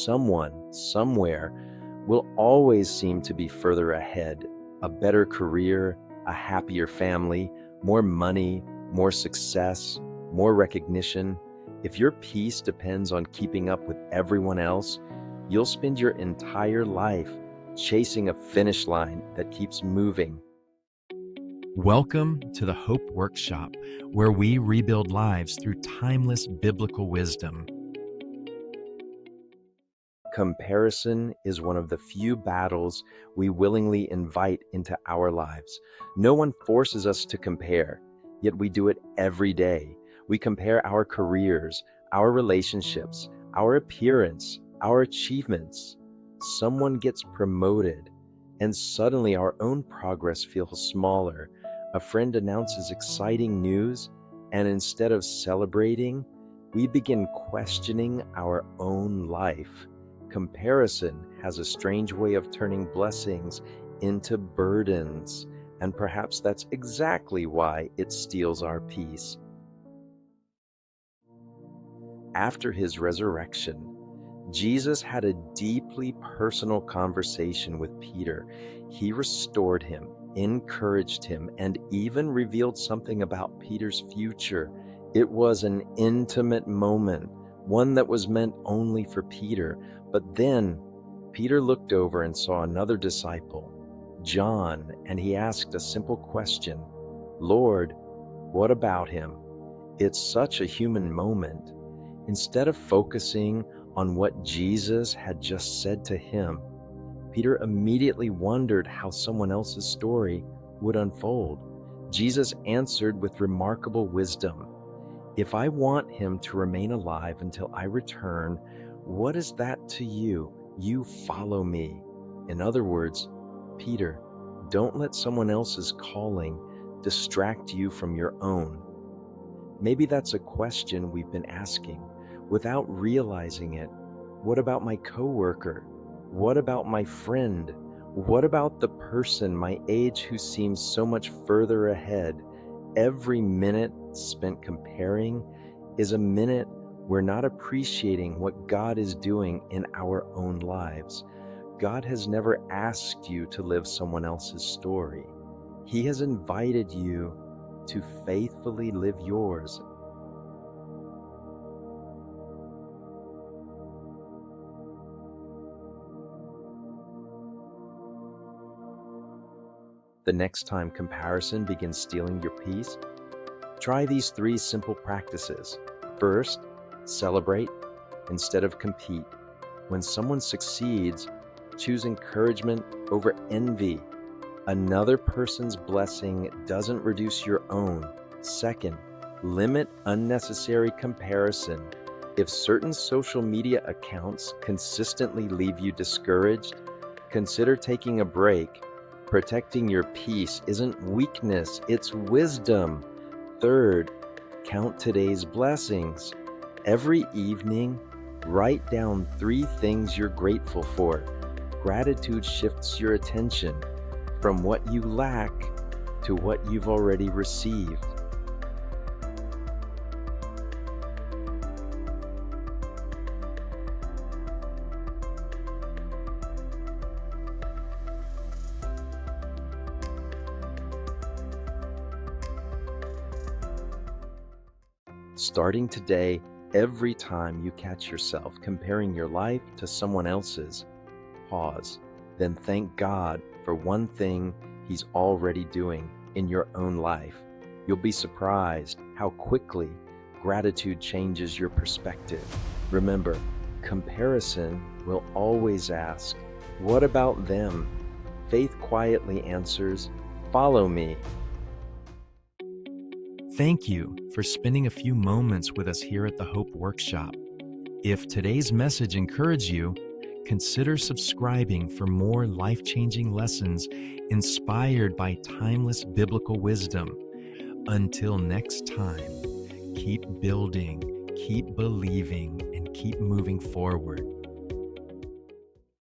someone, somewhere, will always seem to be further ahead. A better career, a happier family, more money, more success, more recognition. If your peace depends on keeping up with everyone else, you'll spend your entire life chasing a finish line that keeps moving. Welcome to the Hope Workshop, where we rebuild lives through timeless biblical wisdom. Comparison is one of the few battles we willingly invite into our lives. No one forces us to compare, yet we do it every day. We compare our careers, our relationships, our appearance, our achievements. Someone gets promoted, and suddenly our own progress feels smaller. A friend announces exciting news, and instead of celebrating, we begin questioning our own life. Comparison has a strange way of turning blessings into burdens, and perhaps that's exactly why it steals our peace. After his resurrection, Jesus had a deeply personal conversation with Peter. He restored him, encouraged him, and even revealed something about Peter's future. It was an intimate moment, one that was meant only for Peter. But then Peter looked over and saw another disciple, John, and he asked a simple question, "Lord, what about him?" It's such a human moment. Instead of focusing on what Jesus had just said to him, Peter immediately wondered how someone else's story would unfold. Jesus answered with remarkable wisdom. "If I want him to remain alive until I return, what is that to you? You follow me." In other words, Peter, don't let someone else's calling distract you from your own. Maybe that's a question we've been asking without realizing it. What about my coworker? What about my friend? What about the person my age who seems so much further ahead? Every minute spent comparing is a minute we're not appreciating what God is doing in our own lives. God has never asked you to live someone else's story. He has invited you to faithfully live yours. The next time comparison begins stealing your peace, try these 3 simple practices. First, celebrate instead of compete. When someone succeeds, choose encouragement over envy. Another person's blessing doesn't reduce your own. Second, limit unnecessary comparison. If certain social media accounts consistently leave you discouraged, consider taking a break. Protecting your peace isn't weakness, it's wisdom. Third, count today's blessings. Every evening, write down 3 things you're grateful for. Gratitude shifts your attention from what you lack to what you've already received. Starting today, every time you catch yourself comparing your life to someone else's, pause, then thank God for one thing He's already doing in your own life. You'll be surprised how quickly gratitude changes your perspective. Remember, comparison will always ask, "What about them?" Faith quietly answers, "Follow me." Thank you for spending a few moments with us here at the Hope Workshop. If today's message encouraged you, consider subscribing for more life-changing lessons inspired by timeless biblical wisdom. Until next time, keep building, keep believing, and keep moving forward.